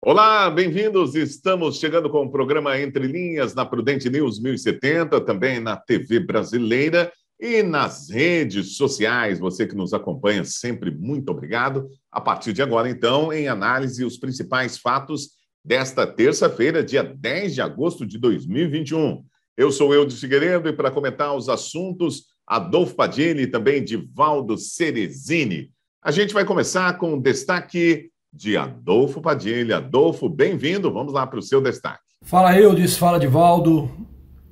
Olá, bem-vindos. Estamos chegando com o programa Entre Linhas na Prudente News 1070, também na TV Brasileira e nas redes sociais. Você que nos acompanha, sempre muito obrigado. A partir de agora, então, em análise, os principais fatos desta terça-feira, dia 10 de agosto de 2021. Eu sou Eudes Figueiredo e para comentar os assuntos, Adolfo Padilha e também Divaldo Ceresini. A gente vai começar com o destaque de Adolfo Padilha. Adolfo, bem-vindo. Vamos lá para o seu destaque. Fala, Eudes. Fala, Divaldo.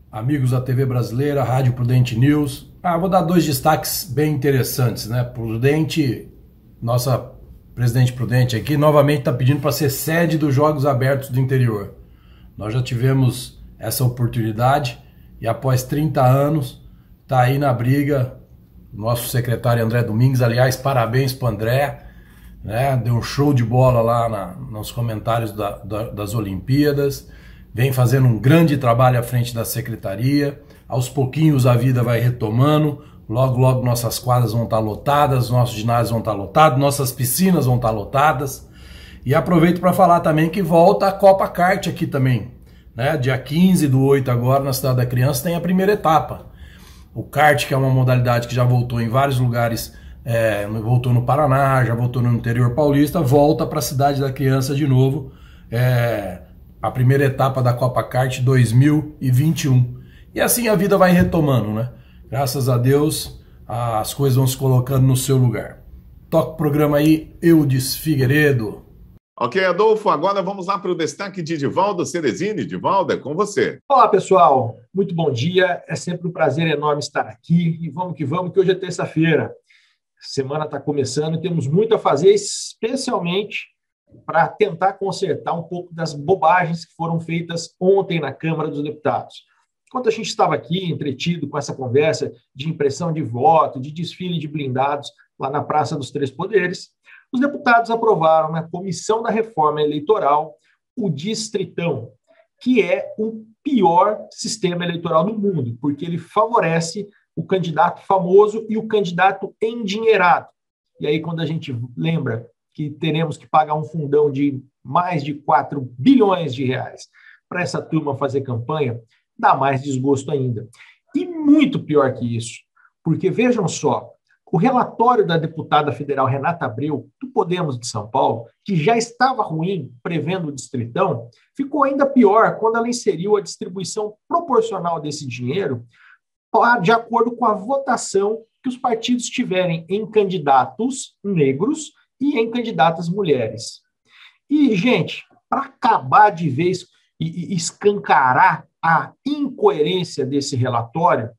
Amigos da TV Brasileira, Rádio Prudente News. Vou dar dois destaques bem interessantes, né? Prudente, nossa presidente Prudente aqui, novamente está pedindo para ser sede dos Jogos Abertos do Interior. Nós já tivemos essa oportunidade e após 30 anos está aí na briga. Nosso secretário André Domingues, aliás, parabéns para o André, né? Deu um show de bola lá nos comentários das Olimpíadas, vem fazendo um grande trabalho à frente da secretaria. Aos pouquinhos a vida vai retomando, logo logo nossas quadras vão estar lotadas, nossos ginásios vão estar lotados, nossas piscinas vão estar lotadas. E aproveito para falar também que volta a Copa Kart aqui também, né? Dia 15/8 agora na Cidade da Criança tem a primeira etapa. O kart, que é uma modalidade que já voltou em vários lugares, voltou no Paraná, já voltou no interior paulista, volta para a Cidade da Criança de novo, a primeira etapa da Copa Kart 2021. E assim a vida vai retomando, né? Graças a Deus as coisas vão se colocando no seu lugar. Toca o programa aí, Eudes Figueiredo. Ok, Adolfo, agora vamos lá para o destaque de Divaldo Ceresini. Divaldo, é com você. Olá, pessoal. Muito bom dia. É sempre um prazer enorme estar aqui. E vamos que hoje é terça-feira. A semana está começando e temos muito a fazer, especialmente para tentar consertar um pouco das bobagens que foram feitas ontem na Câmara dos Deputados. Enquanto a gente estava aqui entretido com essa conversa de impressão de voto, de desfile de blindados lá na Praça dos Três Poderes, os deputados aprovaram na Comissão da Reforma Eleitoral o Distritão, que é o pior sistema eleitoral do mundo, porque ele favorece o candidato famoso e o candidato endinheirado. E aí, quando a gente lembra que teremos que pagar um fundão de mais de 4 bilhões de reais para essa turma fazer campanha, dá mais desgosto ainda. E muito pior que isso, porque vejam só, o relatório da deputada federal Renata Abreu, do Podemos de São Paulo, que já estava ruim prevendo o Distritão, ficou ainda pior quando ela inseriu a distribuição proporcional desse dinheiro de acordo com a votação que os partidos tiverem em candidatos negros e em candidatas mulheres. E, gente, para acabar de vez e escancarar a incoerência desse relatório,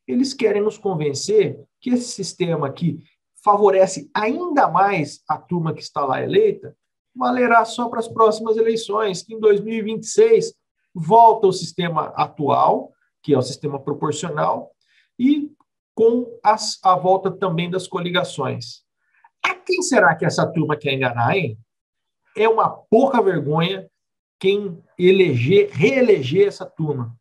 eles querem nos convencer que esse sistema que favorece ainda mais a turma que está lá eleita valerá só para as próximas eleições, que em 2026 volta o sistema atual, que é o sistema proporcional, e com a volta também das coligações. A quem será que essa turma quer enganar, hein? É uma pouca vergonha quem reeleger essa turma,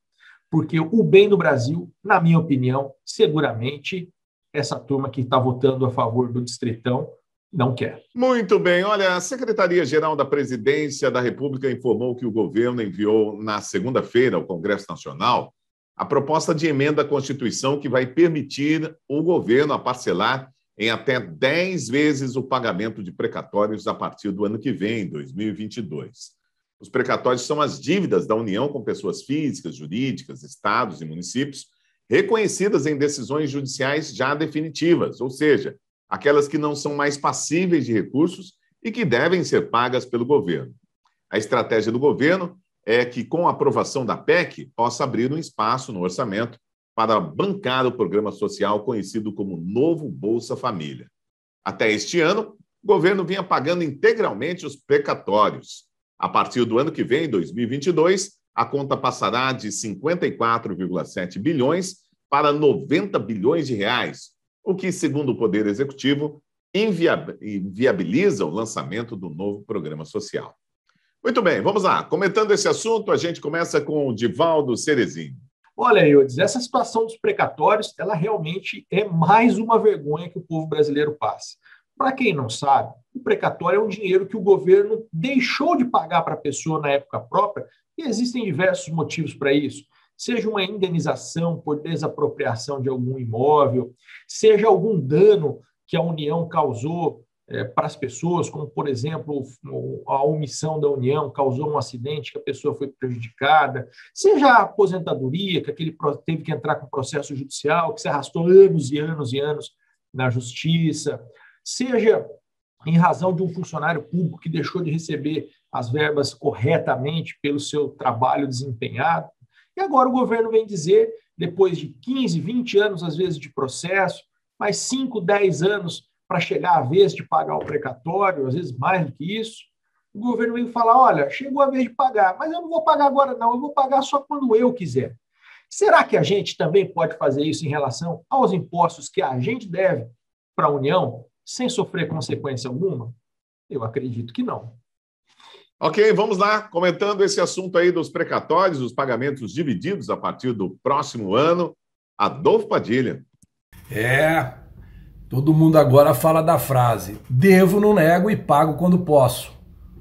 porque o bem do Brasil, na minha opinião, seguramente essa turma que está votando a favor do Distritão não quer. Muito bem. Olha, a Secretaria-Geral da Presidência da República informou que o governo enviou na segunda-feira ao Congresso Nacional a proposta de emenda à Constituição que vai permitir o governo a parcelar em até 10 vezes o pagamento de precatórios a partir do ano que vem, 2022. Os precatórios são as dívidas da União com pessoas físicas, jurídicas, estados e municípios reconhecidas em decisões judiciais já definitivas, ou seja, aquelas que não são mais passíveis de recursos e que devem ser pagas pelo governo. A estratégia do governo é que, com a aprovação da PEC, possa abrir um espaço no orçamento para bancar o programa social conhecido como Novo Bolsa Família. Até este ano, o governo vinha pagando integralmente os precatórios. A partir do ano que vem, 2022, a conta passará de 54,7 bilhões para 90 bilhões de reais, o que, segundo o Poder Executivo, inviabiliza o lançamento do novo programa social. Muito bem, vamos lá. Comentando esse assunto, a gente começa com o Divaldo Ceresini. Olha, Eudes, essa situação dos precatórios, ela realmente é mais uma vergonha que o povo brasileiro passa. Para quem não sabe, o precatório é um dinheiro que o governo deixou de pagar para a pessoa na época própria, e existem diversos motivos para isso. Seja uma indenização por desapropriação de algum imóvel, seja algum dano que a União causou para as pessoas, como, por exemplo, a omissão da União causou um acidente que a pessoa foi prejudicada, seja a aposentadoria, que aquele teve que entrar com processo judicial, que se arrastou anos e anos e anos na justiça, seja em razão de um funcionário público que deixou de receber as verbas corretamente pelo seu trabalho desempenhado. E agora o governo vem dizer, depois de 15, 20 anos, às vezes, de processo, mais 5, 10 anos para chegar a vez de pagar o precatório, às vezes mais do que isso, o governo vem falar, olha, chegou a vez de pagar, mas eu não vou pagar agora não, eu vou pagar só quando eu quiser. Será que a gente também pode fazer isso em relação aos impostos que a gente deve para a União, sem sofrer consequência alguma? Eu acredito que não. Ok, vamos lá, comentando esse assunto aí dos precatórios, os pagamentos divididos a partir do próximo ano. Adolfo Padilha. Todo mundo agora fala da frase: devo, não nego e pago quando posso,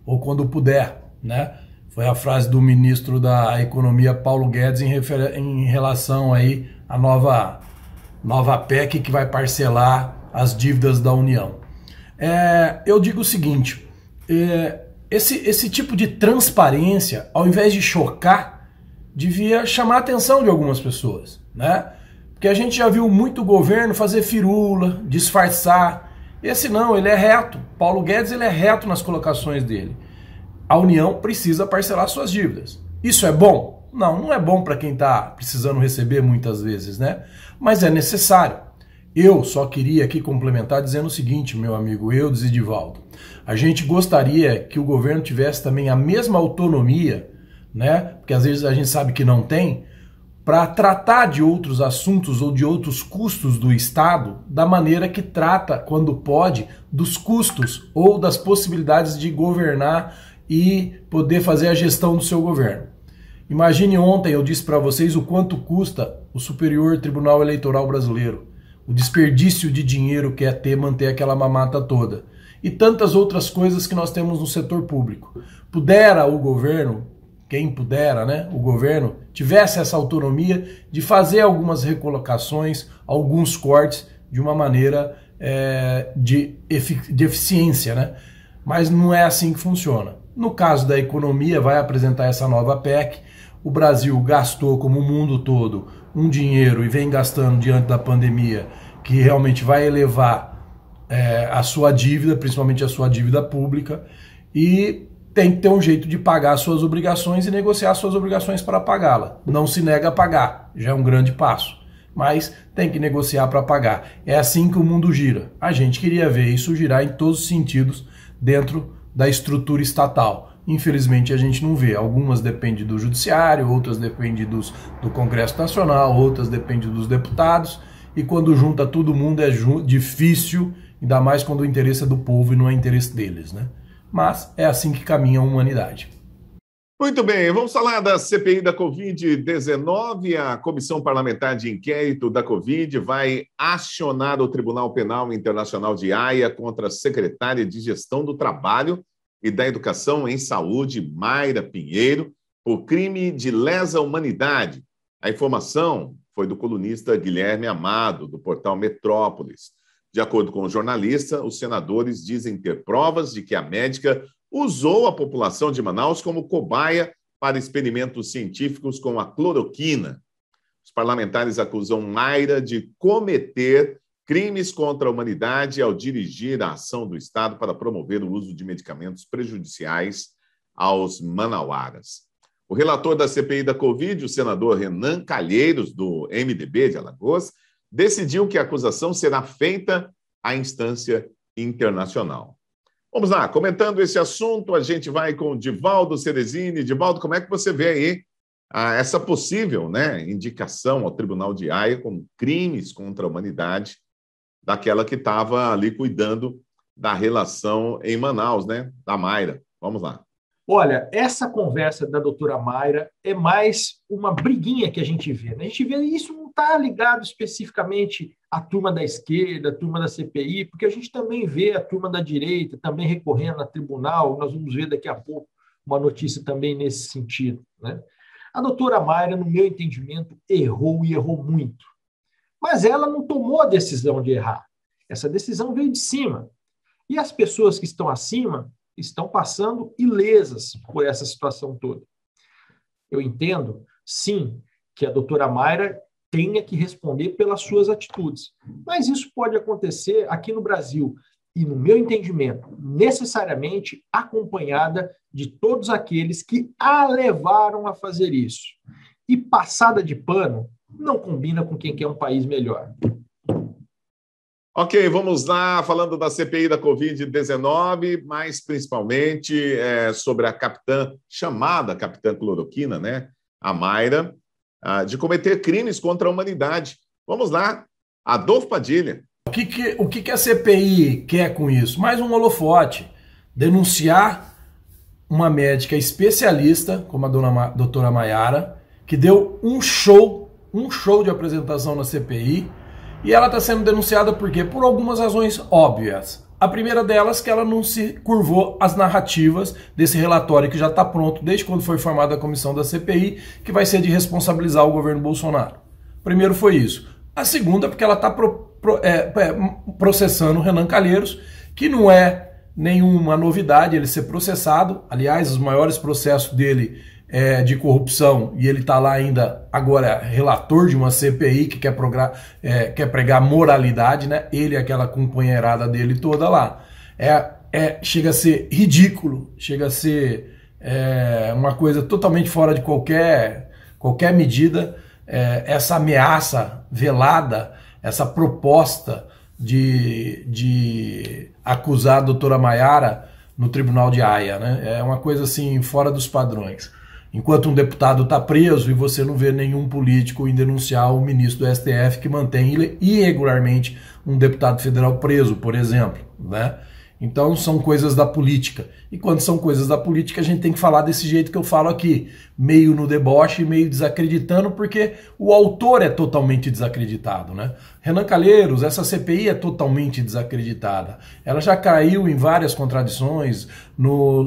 ou quando puder, né? Foi a frase do ministro da Economia, Paulo Guedes, em relação aí à nova PEC que vai parcelar as dívidas da União. Eu digo o seguinte, esse tipo de transparência, ao invés de chocar, devia chamar a atenção de algumas pessoas, né? Porque a gente já viu muito governo fazer firula, disfarçar. Esse não, ele é reto. Paulo Guedes, ele é reto nas colocações dele. A União precisa parcelar suas dívidas. Isso é bom? Não, não é bom para quem está precisando receber muitas vezes, né? Mas é necessário. Eu só queria aqui complementar dizendo o seguinte, meu amigo Eudes e Divaldo. A gente gostaria que o governo tivesse também a mesma autonomia, né? Porque às vezes a gente sabe que não tem, para tratar de outros assuntos ou de outros custos do Estado da maneira que trata, quando pode, dos custos ou das possibilidades de governar e poder fazer a gestão do seu governo. Imagine, ontem eu disse para vocês o quanto custa o Superior Tribunal Eleitoral Brasileiro, o desperdício de dinheiro que é manter aquela mamata toda, e tantas outras coisas que nós temos no setor público. Pudera o governo, quem pudera, né, o governo, tivesse essa autonomia de fazer algumas recolocações, alguns cortes de uma maneira de eficiência, né? Mas não é assim que funciona. No caso da economia, vai apresentar essa nova PEC, o Brasil gastou, como o mundo todo, um dinheiro e vem gastando diante da pandemia, que realmente vai elevar a sua dívida, principalmente a sua dívida pública, e tem que ter um jeito de pagar as suas obrigações e negociar as suas obrigações para pagá-la. Não se nega a pagar, já é um grande passo, mas tem que negociar para pagar. É assim que o mundo gira. A gente queria ver isso girar em todos os sentidos dentro da estrutura estatal. Infelizmente a gente não vê. Algumas dependem do judiciário, outras dependem do Congresso Nacional, outras dependem dos deputados, e quando junta todo mundo é difícil, ainda mais quando o interesse é do povo e não é interesse deles, né? Mas é assim que caminha a humanidade. Muito bem, vamos falar da CPI da Covid-19. A Comissão Parlamentar de Inquérito da Covid vai acionar o Tribunal Penal Internacional de Haia contra a secretária de Gestão do Trabalho e da Educação em Saúde, Mayra Pinheiro, por crime de lesa humanidade. A informação foi do colunista Guilherme Amado, do portal Metrópolis. De acordo com o jornalista, os senadores dizem ter provas de que a médica usou a população de Manaus como cobaia para experimentos científicos com a cloroquina. Os parlamentares acusam Mayra de cometer crimes contra a humanidade ao dirigir a ação do Estado para promover o uso de medicamentos prejudiciais aos manauaras. O relator da CPI da Covid, o senador Renan Calheiros, do MDB de Alagoas, decidiu que a acusação será feita à instância internacional. Vamos lá, comentando esse assunto, a gente vai com o Divaldo Ceresini. Divaldo, como é que você vê aí essa possível, né, indicação ao Tribunal de Haia como crimes contra a humanidade daquela que estava ali cuidando da relação em Manaus, né, da Mayra? Vamos lá. Olha, essa conversa da doutora Mayra é mais uma briguinha que a gente vê. A gente vê isso não está ligado especificamente à turma da esquerda, à turma da CPI, porque a gente também vê a turma da direita também recorrendo a tribunal. Nós vamos ver daqui a pouco uma notícia também nesse sentido, né? A doutora Mayra, no meu entendimento, errou e errou muito. Mas ela não tomou a decisão de errar. Essa decisão veio de cima. E as pessoas que estão acima estão passando ilesas por essa situação toda. Eu entendo, sim, que a doutora Mayra tenha que responder pelas suas atitudes. Mas isso pode acontecer aqui no Brasil e, no meu entendimento, necessariamente acompanhada de todos aqueles que a levaram a fazer isso. E passada de pano não combina com quem quer um país melhor. Ok, vamos lá, falando da CPI da Covid-19, mas principalmente sobre a chamada capitã cloroquina, né? A Mayra, de cometer crimes contra a humanidade. Vamos lá, Adolfo Padilha. O que a CPI quer com isso? Mais um holofote. Denunciar uma médica especialista, como a doutora Maiara, que deu um show de apresentação na CPI, e ela está sendo denunciada por quê? Por algumas razões óbvias. A primeira delas que ela não se curvou às narrativas desse relatório que já está pronto desde quando foi formada a comissão da CPI, que vai ser de responsabilizar o governo Bolsonaro. Primeiro foi isso. A segunda porque ela está processando o Renan Calheiros, que não é nenhuma novidade ele ser processado. Aliás, os maiores processos dele de corrupção, e ele está lá ainda agora relator de uma CPI que quer pregar moralidade, né? Ele e aquela companheirada dele toda lá. Chega a ser ridículo, chega a ser uma coisa totalmente fora de qualquer medida, essa ameaça velada, essa proposta de acusar a doutora Maiara no Tribunal de Haia, né? É uma coisa assim fora dos padrões. Enquanto um deputado está preso e você não vê nenhum político em denunciar o ministro do STF que mantém irregularmente um deputado federal preso, por exemplo, né? Então são coisas da política. E quando são coisas da política, a gente tem que falar desse jeito que eu falo aqui, meio no deboche, meio desacreditando, porque o autor é totalmente desacreditado, né? Renan Calheiros, essa CPI é totalmente desacreditada. Ela já caiu em várias contradições,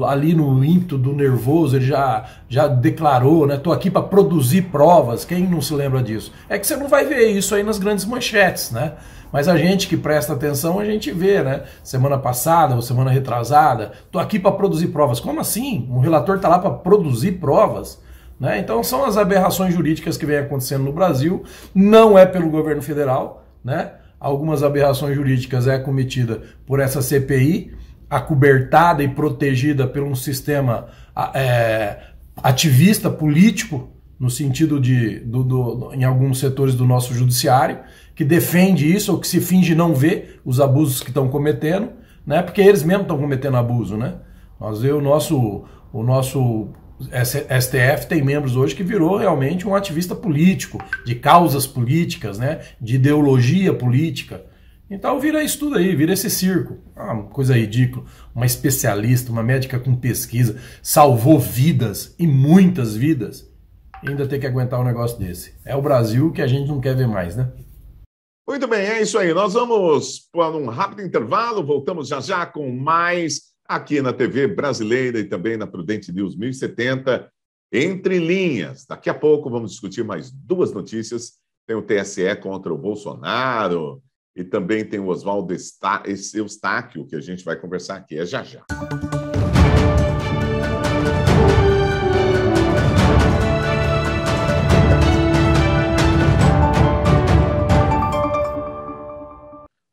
ali no ímpeto do nervoso, ele já declarou, né? Tô aqui para produzir provas. Quem não se lembra disso? É que você não vai ver isso aí nas grandes manchetes, né? Mas a gente que presta atenção, a gente vê, né? Semana passada ou semana retrasada, tô aqui para produzir provas. Como assim? Um relator tá lá para produzir provas? Né? Então são as aberrações jurídicas que vem acontecendo no Brasil. Não é pelo governo federal, né? Algumas aberrações jurídicas é cometida por essa CPI, acobertada e protegida por um sistema ativista político, no sentido em alguns setores do nosso judiciário, que defende isso ou que se finge não ver os abusos que estão cometendo, né? Porque eles mesmos estão cometendo abuso, né? Nós vemos o nosso STF tem membros hoje que virou realmente um ativista político, de causas políticas, né? De ideologia política. Então vira isso tudo aí, vira esse circo. Uma coisa ridícula. Uma especialista, uma médica com pesquisa, salvou vidas, e muitas vidas, e ainda tem que aguentar um negócio desse. É o Brasil que a gente não quer ver mais, né? Muito bem, é isso aí. Nós vamos para um rápido intervalo, voltamos já com mais aqui na TV Brasileira e também na Prudente News 1070, Entre Linhas. Daqui a pouco vamos discutir mais duas notícias. Tem o TSE contra o Bolsonaro e também tem o Oswaldo Eustáquio, que a gente vai conversar aqui. É já.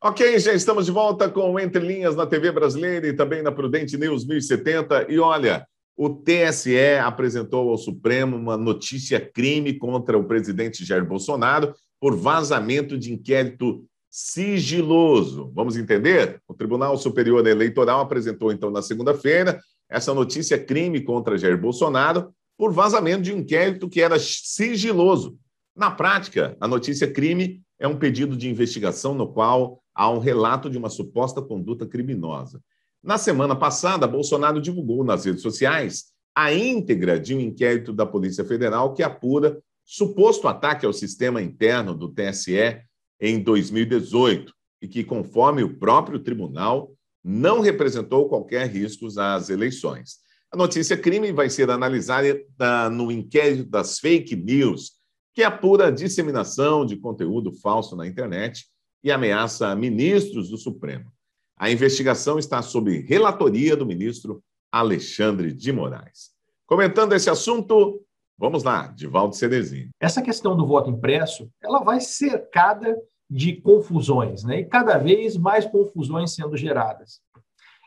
Ok, já estamos de volta com Entre Linhas na TV Brasileira e também na Prudente News 1070. E olha, o TSE apresentou ao Supremo uma notícia-crime contra o presidente Jair Bolsonaro por vazamento de inquérito sigiloso. Vamos entender? O Tribunal Superior Eleitoral apresentou, então, na segunda-feira, essa notícia-crime contra Jair Bolsonaro por vazamento de um inquérito que era sigiloso. Na prática, a notícia-crime é um pedido de investigação no qual há um relato de uma suposta conduta criminosa. Na semana passada, Bolsonaro divulgou nas redes sociais a íntegra de um inquérito da Polícia Federal que apura suposto ataque ao sistema interno do TSE em 2018 e que, conforme o próprio tribunal, não representou qualquer risco às eleições. A notícia crime vai ser analisada no inquérito das fake news, que apura a disseminação de conteúdo falso na internet e ameaça ministros do Supremo. A investigação está sob relatoria do ministro Alexandre de Moraes. Comentando esse assunto, vamos lá, Divaldo Cerezinho. Essa questão do voto impresso, ela vai cercada de confusões, né? E cada vez mais confusões sendo geradas.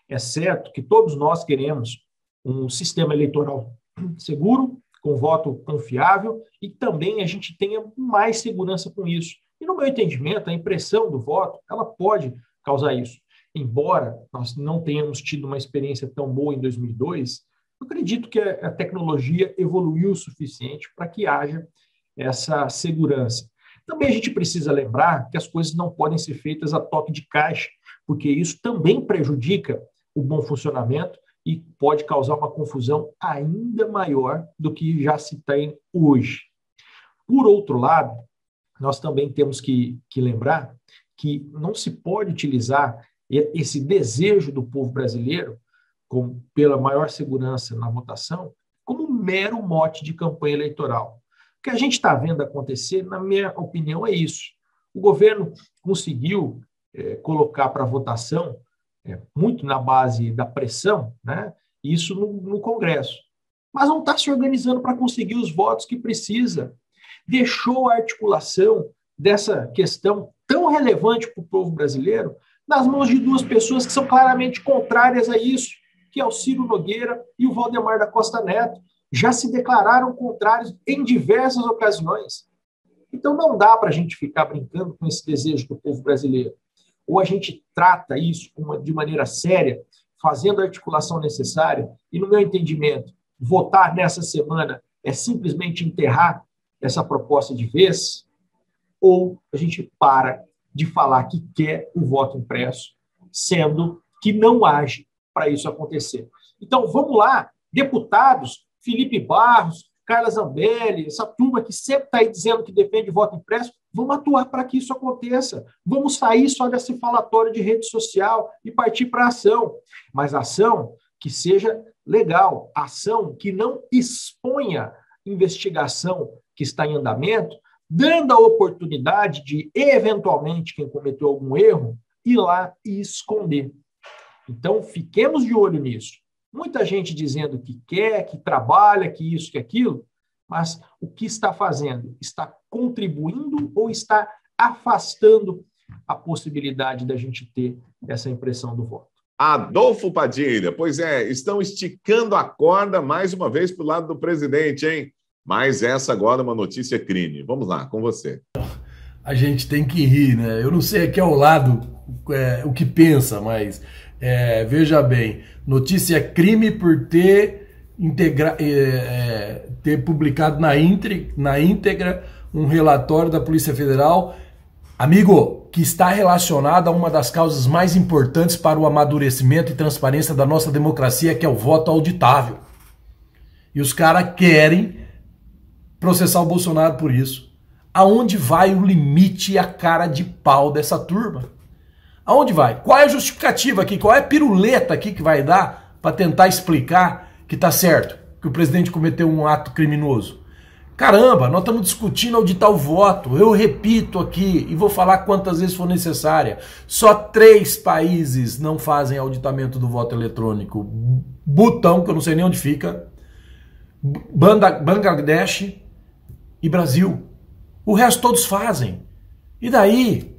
É certo que todos nós queremos um sistema eleitoral seguro, com voto confiável, e também a gente tenha mais segurança com isso. E no meu entendimento, a impressão do voto, ela pode causar isso. Embora nós não tenhamos tido uma experiência tão boa em 2002, eu acredito que a tecnologia evoluiu o suficiente para que haja essa segurança. Também a gente precisa lembrar que as coisas não podem ser feitas a toque de caixa, porque isso também prejudica o bom funcionamento e pode causar uma confusão ainda maior do que já se tem hoje. Por outro lado, nós também temos que lembrar que não se pode utilizar esse desejo do povo brasileiro pela maior segurança na votação como um mero mote de campanha eleitoral. O que a gente está vendo acontecer, na minha opinião, é isso. O governo conseguiu colocar para votação, muito na base da pressão, né, isso no Congresso, mas não está se organizando para conseguir os votos que precisa. Deixou a articulação dessa questão tão relevante para o povo brasileiro nas mãos de duas pessoas que são claramente contrárias a isso, que é o Ciro Nogueira e o Valdemar da Costa Neto. Já se declararam contrários em diversas ocasiões. Então não dá para a gente ficar brincando com esse desejo do povo brasileiro. Ou a gente trata isso de maneira séria, fazendo a articulação necessária, e no meu entendimento, votar nessa semana é simplesmente enterrar essa proposta de vez, ou a gente para de falar que quer o voto impresso, sendo que não age para isso acontecer. Então vamos lá, deputados, Felipe Barros, Carla Zambelli, essa turma que sempre está aí dizendo que defende voto impresso, vamos atuar para que isso aconteça. Vamos sair só desse falatório de rede social e partir para a ação. Mas ação que seja legal, ação que não exponha investigação que está em andamento, dando a oportunidade de, eventualmente, quem cometeu algum erro, ir lá e esconder. Então, fiquemos de olho nisso. Muita gente dizendo que quer, que trabalha, que isso, que aquilo, mas o que está fazendo? Está contribuindo ou está afastando a possibilidade da gente ter essa impressão do voto? Adolfo Padilha, pois é, estão esticando a corda mais uma vez para o lado do presidente, hein? Mas essa agora é uma notícia crime. Vamos lá, com você. A gente tem que rir, né? Eu não sei aqui ao lado o que pensa, mas veja bem, notícia crime por ter publicado na íntegra um relatório da Polícia Federal, amigo, que está relacionado a uma das causas mais importantes para o amadurecimento e transparência da nossa democracia, que é o voto auditável. E os caras querem processar o Bolsonaro por isso. Aonde vai o limite e a cara de pau dessa turma? Aonde vai? Qual é a justificativa aqui? Qual é a piruleta aqui que vai dar para tentar explicar que está certo, que o presidente cometeu um ato criminoso? Caramba, nós estamos discutindo auditar o voto. Eu repito aqui e vou falar quantas vezes for necessária. Só 3 países não fazem auditamento do voto eletrônico. Butão, que eu não sei nem onde fica, Bangladesh e Brasil. O resto todos fazem. E daí?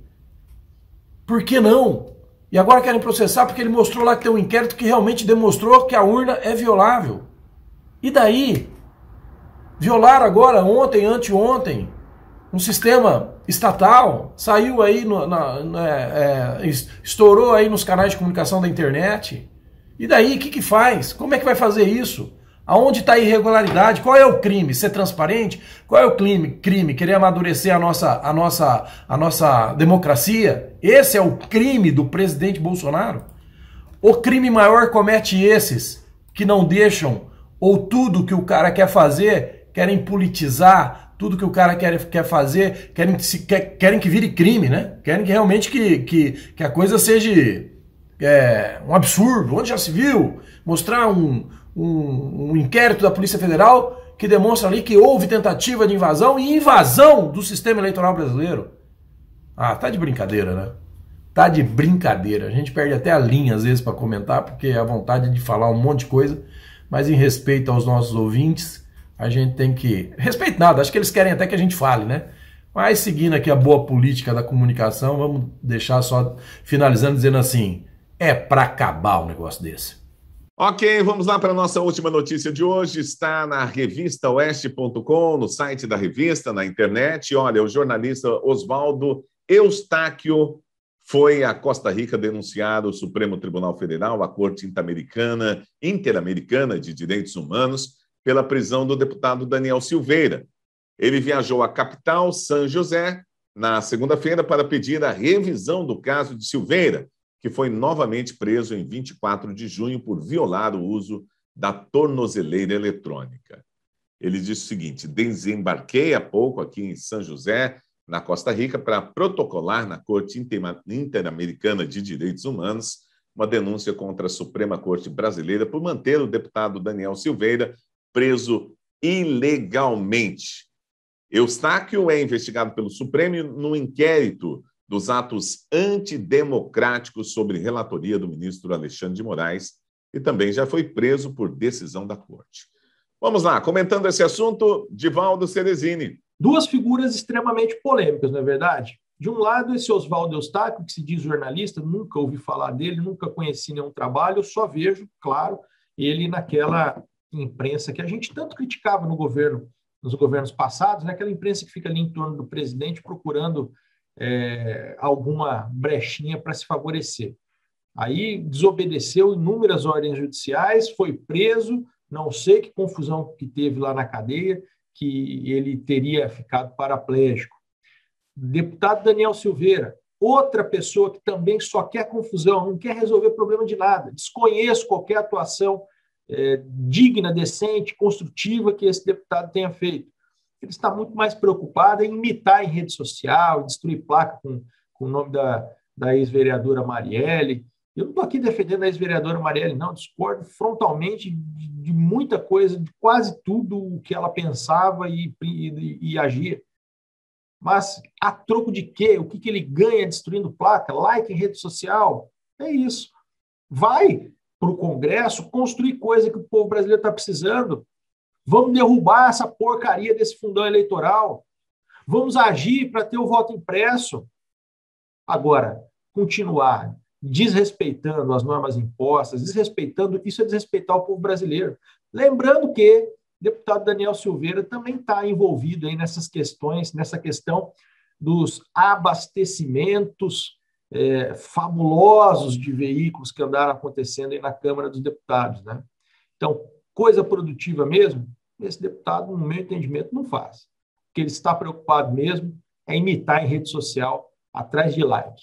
Por que não? E agora querem processar porque ele mostrou lá que tem um inquérito que realmente demonstrou que a urna é violável. E daí? Violaram agora, ontem, anteontem, um sistema estatal, saiu aí, estourou aí nos canais de comunicação da internet. E daí, o que faz? Como é que vai fazer isso? Aonde está a irregularidade? Qual é o crime? Ser transparente? Qual é o crime? Querer amadurecer a nossa democracia? Esse é o crime do presidente Bolsonaro? O crime maior comete esses que não deixam Ou tudo que o cara quer fazer, querem politizar, tudo que o cara quer fazer, querem que vire crime, né? Querem que realmente que a coisa seja um absurdo. Onde já se viu? Mostrar um inquérito da Polícia Federal que demonstra ali que houve tentativa de invasão e invasão do sistema eleitoral brasileiro. Ah, tá de brincadeira, né? Tá de brincadeira. A gente perde até a linha às vezes para comentar, porque é a vontade de falar um monte de coisa, mas em respeito aos nossos ouvintes, a gente tem que... Respeito nada, acho que eles querem até que a gente fale, né? Mas seguindo aqui a boa política da comunicação, vamos deixar só finalizando dizendo assim, é para acabar um negócio desse. Ok, vamos lá para a nossa última notícia de hoje. Está na revistaoeste.com, no site da revista, na internet. Olha, o jornalista Oswaldo Eustáquio foi a Costa Rica denunciar o Supremo Tribunal Federal, a Corte Interamericana de Direitos Humanos, pela prisão do deputado Daniel Silveira. Ele viajou à capital, São José, na segunda-feira para pedir a revisão do caso de Silveira, que foi novamente preso em 24 de junho por violar o uso da tornozeleira eletrônica. Ele disse o seguinte: desembarquei há pouco aqui em São José, na Costa Rica, para protocolar na Corte Interamericana de Direitos Humanos uma denúncia contra a Suprema Corte Brasileira por manter o deputado Daniel Silveira preso ilegalmente. Eustáquio é investigado pelo Supremo no inquérito dos atos antidemocráticos sobre relatoria do ministro Alexandre de Moraes e também já foi preso por decisão da Corte. Vamos lá, comentando esse assunto, Divaldo Ceresini. Duas figuras extremamente polêmicas, não é verdade? De um lado, esse Oswaldo Eustáquio, que se diz jornalista, nunca ouvi falar dele, nunca conheci nenhum trabalho, eu só vejo, claro, ele naquela imprensa que a gente tanto criticava no governo, nos governos passados, né? Aquela imprensa que fica ali em torno do presidente procurando alguma brechinha para se favorecer. Aí desobedeceu inúmeras ordens judiciais, foi preso, não sei que confusão que teve lá na cadeia, que ele teria ficado paraplégico. Deputado Daniel Silveira, outra pessoa que também só quer confusão, não quer resolver problema de nada. Desconheço qualquer atuação digna, decente, construtiva que esse deputado tenha feito. Ele está muito mais preocupado em imitar em rede social, destruir placa com o nome da ex-vereadora Marielle. Eu não estou aqui defendendo a ex-vereadora Marielle, não, discordo frontalmente de muita coisa, de quase tudo o que ela pensava e agia. Mas a troco de quê? O que ele ganha destruindo placa? Like em rede social? É isso. Vai para o Congresso construir coisa que o povo brasileiro está precisando. Vamos derrubar essa porcaria desse fundão eleitoral. Vamos agir para ter o voto impresso. Agora, continuar desrespeitando as normas impostas, desrespeitando, isso é desrespeitar o povo brasileiro. Lembrando que o deputado Daniel Silveira também está envolvido aí nessas questões, nessa questão dos abastecimentos fabulosos de veículos que andaram acontecendo aí na Câmara dos Deputados, né? Então, coisa produtiva mesmo, esse deputado, no meu entendimento, não faz. O que ele está preocupado mesmo é imitar em rede social, atrás de like.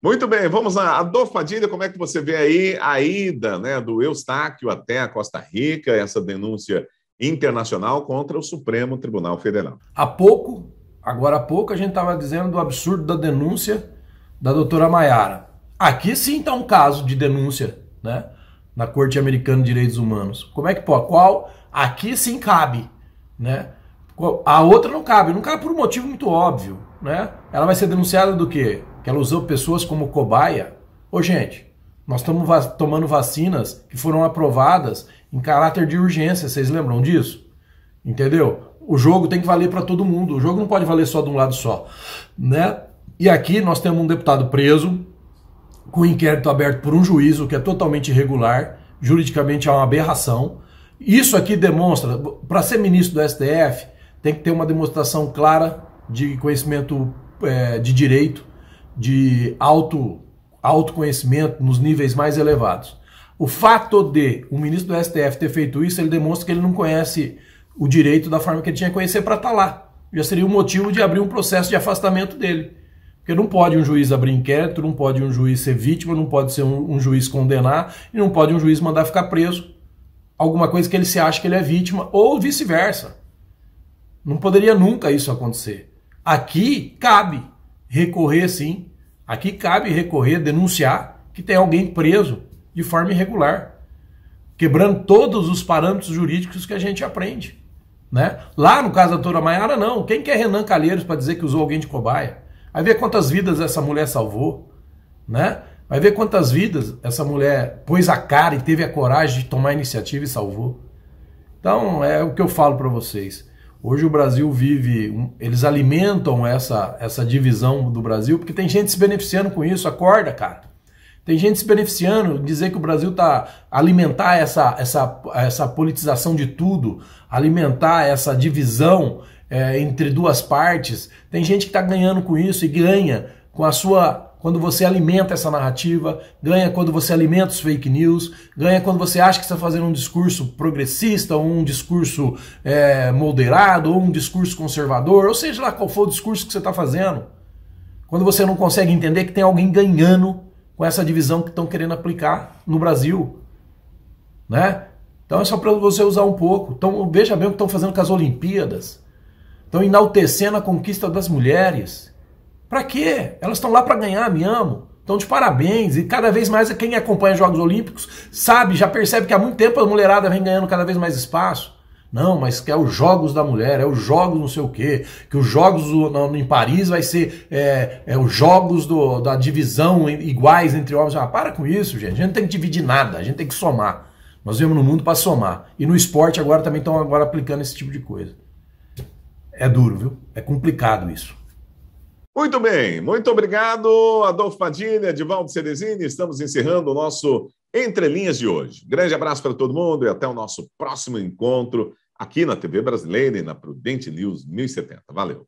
Muito bem, vamos lá. Adolfo Padilha, como é que você vê aí a ida, né, do Eustáquio até a Costa Rica, essa denúncia internacional contra o Supremo Tribunal Federal? Agora há pouco, a gente estava dizendo do absurdo da denúncia da doutora Maiara. Aqui sim está um caso de denúncia, né, na Corte Americana de Direitos Humanos. Como é que pode? Qual? Aqui sim cabe, né? A outra não cabe por um motivo muito óbvio, né? Ela vai ser denunciada do quê? Que ela usou pessoas como cobaia. Ô, gente, nós estamos tomando vacinas que foram aprovadas em caráter de urgência, vocês lembram disso? Entendeu? O jogo tem que valer para todo mundo, o jogo não pode valer só de um lado só, né? E aqui nós temos um deputado preso, com inquérito aberto por um juiz, o que é totalmente irregular, juridicamente é uma aberração. Isso aqui demonstra, para ser ministro do STF, tem que ter uma demonstração clara de conhecimento de direito, de autoconhecimento nos níveis mais elevados. O fato de o ministro do STF ter feito isso, ele demonstra que ele não conhece o direito da forma que ele tinha que conhecer para estar lá. Já seria o motivo de abrir um processo de afastamento dele. Porque não pode um juiz abrir inquérito, não pode um juiz ser vítima, não pode ser um juiz condenar e não pode um juiz mandar ficar preso. alguma coisa que ele se acha que ele é vítima, ou vice-versa. Não poderia nunca isso acontecer. Aqui cabe recorrer, sim. Aqui cabe recorrer, denunciar que tem alguém preso de forma irregular, quebrando todos os parâmetros jurídicos que a gente aprende, né? Lá no caso da doutora Maiara, não. Quem que é Renan Calheiros para dizer que usou alguém de cobaia? Vai ver quantas vidas essa mulher salvou, né? Vai ver quantas vidas essa mulher pôs a cara e teve a coragem de tomar a iniciativa e salvou. Então, é o que eu falo para vocês. Hoje o Brasil vive, eles alimentam essa divisão do Brasil, porque tem gente se beneficiando com isso. Acorda, cara. Tem gente se beneficiando, dizer que o Brasil está alimentar essa politização de tudo, alimentar essa divisão entre duas partes. Tem gente que está ganhando com isso e ganha com a sua... Quando você alimenta essa narrativa, ganha quando você alimenta os fake news, ganha quando você acha que está fazendo um discurso progressista, ou um discurso moderado, ou um discurso conservador, ou seja lá qual for o discurso que você está fazendo. Quando você não consegue entender que tem alguém ganhando com essa divisão que estão querendo aplicar no Brasil, né? Então é só para você usar um pouco. Então veja bem o que estão fazendo com as Olimpíadas. Estão enaltecendo a conquista das mulheres. Para quê? Elas estão lá para ganhar, me amo. Estão de parabéns. E cada vez mais quem acompanha os Jogos Olímpicos sabe, já percebe que há muito tempo a mulherada vem ganhando cada vez mais espaço. Não, mas que é os Jogos da Mulher, é os Jogos não sei o quê, que os Jogos em Paris vai ser os Jogos da divisão iguais entre homens. Ah, para com isso, gente. A gente não tem que dividir nada, a gente tem que somar. Nós vivemos no mundo para somar. E no esporte agora também estão aplicando esse tipo de coisa. É duro, viu? É complicado isso. Muito bem, muito obrigado, Adolfo Padilha, Edivaldo Ceresini. Estamos encerrando o nosso Entre Linhas de hoje. Grande abraço para todo mundo e até o nosso próximo encontro aqui na TV Brasileira e na Prudente News 1070. Valeu!